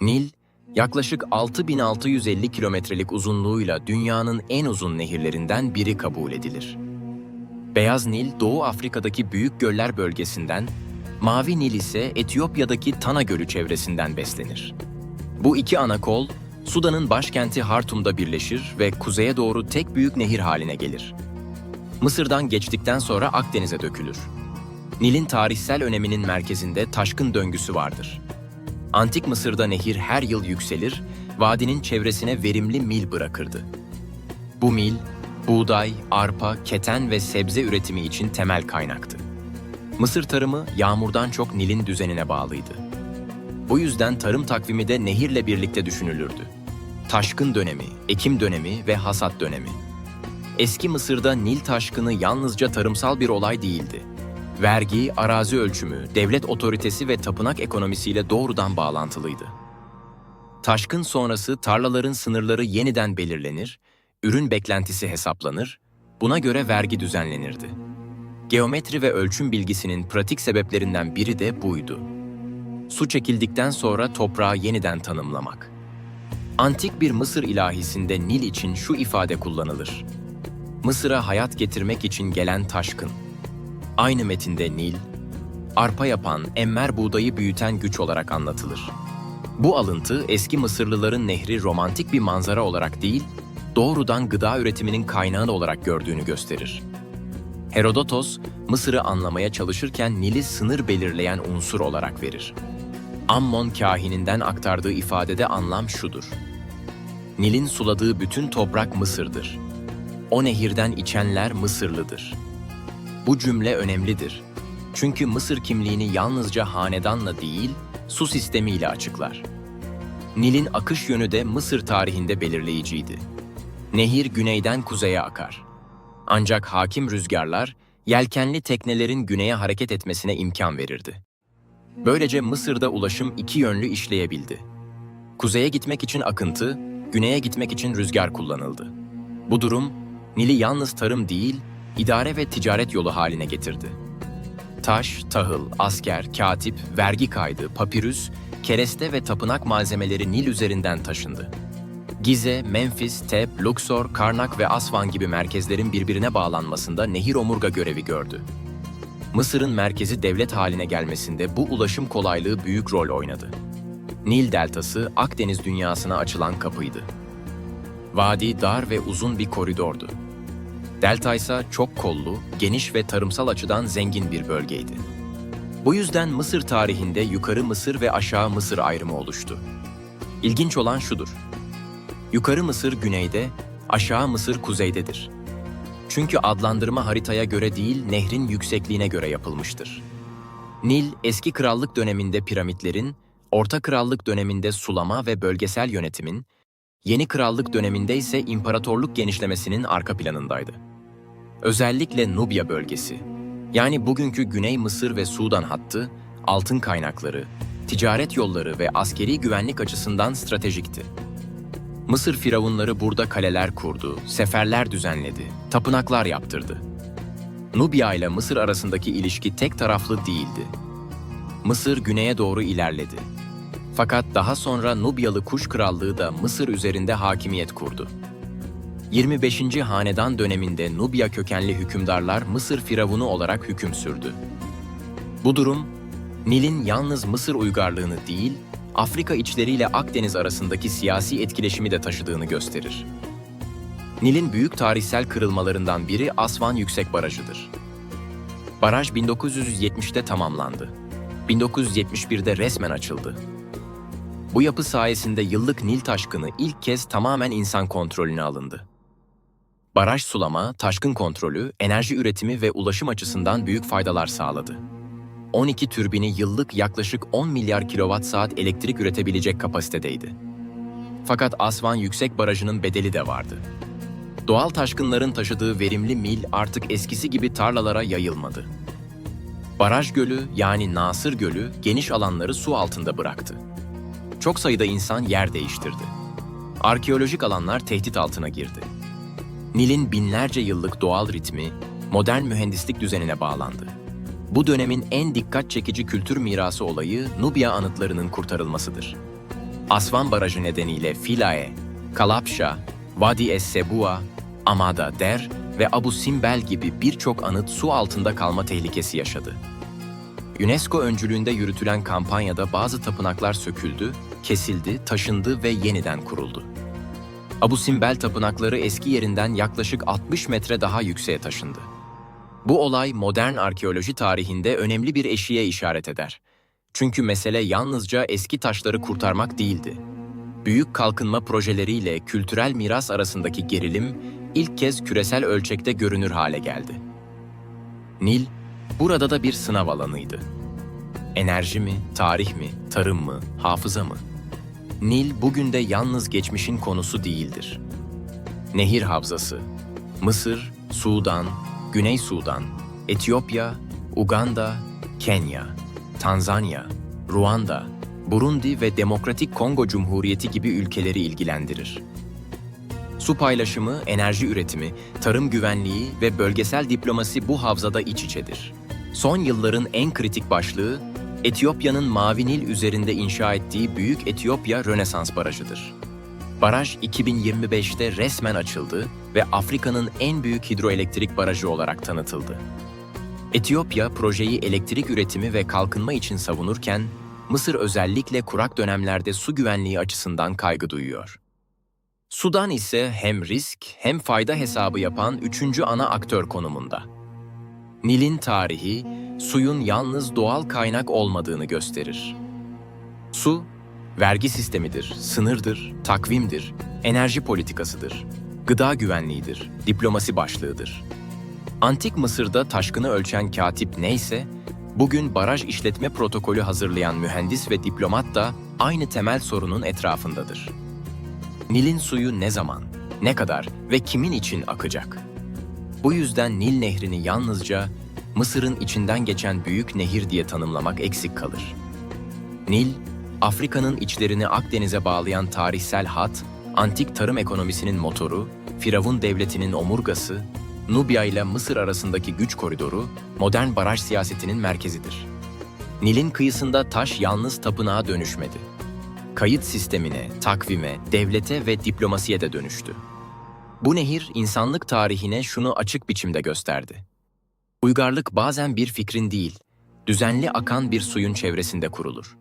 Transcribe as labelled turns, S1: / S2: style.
S1: Nil, yaklaşık 6650 kilometrelik uzunluğuyla dünyanın en uzun nehirlerinden biri kabul edilir. Beyaz Nil, Doğu Afrika'daki Büyük Göller bölgesinden, Mavi Nil ise Etiyopya'daki Tana Gölü çevresinden beslenir. Bu iki ana kol, Sudan'ın başkenti Hartum'da birleşir ve kuzeye doğru tek büyük nehir haline gelir. Mısır'dan geçtikten sonra Akdeniz'e dökülür. Nil'in tarihsel öneminin merkezinde taşkın döngüsü vardır. Antik Mısır'da nehir her yıl yükselir, vadinin çevresine verimli mil bırakırdı. Bu mil, buğday, arpa, keten ve sebze üretimi için temel kaynaktı. Mısır tarımı yağmurdan çok Nil'in düzenine bağlıydı. Bu yüzden tarım takvimi de nehirle birlikte düşünülürdü. Taşkın dönemi, ekim dönemi ve hasat dönemi. Eski Mısır'da Nil taşkını yalnızca tarımsal bir olay değildi. Vergi, arazi ölçümü, devlet otoritesi ve tapınak ekonomisiyle doğrudan bağlantılıydı. Taşkın sonrası tarlaların sınırları yeniden belirlenir, ürün beklentisi hesaplanır, buna göre vergi düzenlenirdi. Geometri ve ölçüm bilgisinin pratik sebeplerinden biri de buydu. Su çekildikten sonra toprağı yeniden tanımlamak. Antik bir Mısır ilahisinde Nil için şu ifade kullanılır: Mısır'a hayat getirmek için gelen taşkın. Aynı metinde Nil, arpa yapan, emmer buğdayı büyüten güç olarak anlatılır. Bu alıntı eski Mısırlıların nehri romantik bir manzara olarak değil, doğrudan gıda üretiminin kaynağı olarak gördüğünü gösterir. Herodotos, Mısır'ı anlamaya çalışırken Nil'i sınır belirleyen unsur olarak verir. Ammon kahininden aktardığı ifadede anlam şudur: Nil'in suladığı bütün toprak Mısır'dır. O nehirden içenler Mısırlıdır. Bu cümle önemlidir. Çünkü Mısır kimliğini yalnızca hanedanla değil, su sistemiyle açıklar. Nil'in akış yönü de Mısır tarihinde belirleyiciydi. Nehir güneyden kuzeye akar. Ancak hakim rüzgarlar, yelkenli teknelerin güneye hareket etmesine imkan verirdi. Böylece Mısır'da ulaşım iki yönlü işleyebildi. Kuzeye gitmek için akıntı, güneye gitmek için rüzgar kullanıldı. Bu durum, Nil'i yalnız tarım değil, idare ve ticaret yolu haline getirdi. Taş, tahıl, asker, katip, vergi kaydı, papirüs, kereste ve tapınak malzemeleri Nil üzerinden taşındı. Gize, Memfis, Teb, Luxor, Karnak ve Asvan gibi merkezlerin birbirine bağlanmasında nehir omurga görevi gördü. Mısır'ın merkezi devlet haline gelmesinde bu ulaşım kolaylığı büyük rol oynadı. Nil deltası Akdeniz dünyasına açılan kapıydı. Vadi dar ve uzun bir koridordu. Delta ise çok kollu, geniş ve tarımsal açıdan zengin bir bölgeydi. Bu yüzden Mısır tarihinde Yukarı Mısır ve Aşağı Mısır ayrımı oluştu. İlginç olan şudur: Yukarı Mısır güneyde, Aşağı Mısır kuzeydedir. Çünkü adlandırma haritaya göre değil, nehrin yüksekliğine göre yapılmıştır. Nil, eski krallık döneminde piramitlerin, Orta Krallık döneminde sulama ve bölgesel yönetimin, Yeni Krallık döneminde ise imparatorluk genişlemesinin arka planındaydı. Özellikle Nubya bölgesi, yani bugünkü Güney Mısır ve Sudan hattı, altın kaynakları, ticaret yolları ve askeri güvenlik açısından stratejikti. Mısır firavunları burada kaleler kurdu, seferler düzenledi, tapınaklar yaptırdı. Nubya ile Mısır arasındaki ilişki tek taraflı değildi. Mısır güneye doğru ilerledi. Fakat daha sonra Nubyalı Kuş Krallığı da Mısır üzerinde hakimiyet kurdu. 25. Hanedan döneminde Nubya kökenli hükümdarlar Mısır firavunu olarak hüküm sürdü. Bu durum, Nil'in yalnız Mısır uygarlığını değil, Afrika içleriyle Akdeniz arasındaki siyasi etkileşimi de taşıdığını gösterir. Nil'in büyük tarihsel kırılmalarından biri Asvan Yüksek Barajı'dır. Baraj 1970'te tamamlandı. 1971'de resmen açıldı. Bu yapı sayesinde yıllık Nil taşkını ilk kez tamamen insan kontrolüne alındı. Baraj sulama, taşkın kontrolü, enerji üretimi ve ulaşım açısından büyük faydalar sağladı. 12 türbini yıllık yaklaşık 10 milyar kilowatt-saat elektrik üretebilecek kapasitedeydi. Fakat Asvan Yüksek Barajı'nın bedeli de vardı. Doğal taşkınların taşıdığı verimli mil artık eskisi gibi tarlalara yayılmadı. Baraj Gölü, yani Nasır Gölü, geniş alanları su altında bıraktı. Çok sayıda insan yer değiştirdi. Arkeolojik alanlar tehdit altına girdi. Nil'in binlerce yıllık doğal ritmi, modern mühendislik düzenine bağlandı. Bu dönemin en dikkat çekici kültür mirası olayı Nubya anıtlarının kurtarılmasıdır. Aswan Barajı nedeniyle Philae, Kalabşa, Vadi es-Sebua, Amada Der ve Abu Simbel gibi birçok anıt su altında kalma tehlikesi yaşadı. UNESCO öncülüğünde yürütülen kampanyada bazı tapınaklar söküldü, kesildi, taşındı ve yeniden kuruldu. Abu Simbel tapınakları eski yerinden yaklaşık 60 metre daha yükseğe taşındı. Bu olay modern arkeoloji tarihinde önemli bir eşiğe işaret eder. Çünkü mesele yalnızca eski taşları kurtarmak değildi. Büyük kalkınma projeleriyle kültürel miras arasındaki gerilim ilk kez küresel ölçekte görünür hale geldi. Nil, burada da bir sınav alanıydı. Enerji mi, tarih mi, tarım mı, hafıza mı? Nil bugün de yalnız geçmişin konusu değildir. Nehir havzası, Mısır, Sudan, Güney Sudan, Etiyopya, Uganda, Kenya, Tanzanya, Ruanda, Burundi ve Demokratik Kongo Cumhuriyeti gibi ülkeleri ilgilendirir. Su paylaşımı, enerji üretimi, tarım güvenliği ve bölgesel diplomasi bu havzada iç içedir. Son yılların en kritik başlığı, Etiyopya'nın Mavi Nil üzerinde inşa ettiği Büyük Etiyopya Rönesans Barajı'dır. Baraj 2025'te resmen açıldı ve Afrika'nın en büyük hidroelektrik barajı olarak tanıtıldı. Etiyopya projeyi elektrik üretimi ve kalkınma için savunurken, Mısır özellikle kurak dönemlerde su güvenliği açısından kaygı duyuyor. Sudan ise hem risk hem fayda hesabı yapan üçüncü ana aktör konumunda. Nil'in tarihi, suyun yalnız doğal kaynak olmadığını gösterir. Su, vergi sistemidir, sınırdır, takvimdir, enerji politikasıdır, gıda güvenliğidir, diplomasi başlığıdır. Antik Mısır'da taşkını ölçen katip neyse, bugün baraj işletme protokolü hazırlayan mühendis ve diplomat da aynı temel sorunun etrafındadır. Nil'in suyu ne zaman, ne kadar ve kimin için akacak? Bu yüzden Nil Nehri'ni yalnızca Mısır'ın içinden geçen büyük nehir diye tanımlamak eksik kalır. Nil, Afrika'nın içlerini Akdeniz'e bağlayan tarihsel hat, antik tarım ekonomisinin motoru, Firavun devletinin omurgası, Nubya ile Mısır arasındaki güç koridoru, modern baraj siyasetinin merkezidir. Nil'in kıyısında taş yalnız tapınağa dönüşmedi. Kayıt sistemine, takvime, devlete ve diplomasiye de dönüştü. Bu nehir insanlık tarihine şunu açık biçimde gösterdi. Uygarlık bazen bir fikrin değil, düzenli akan bir suyun çevresinde kurulur.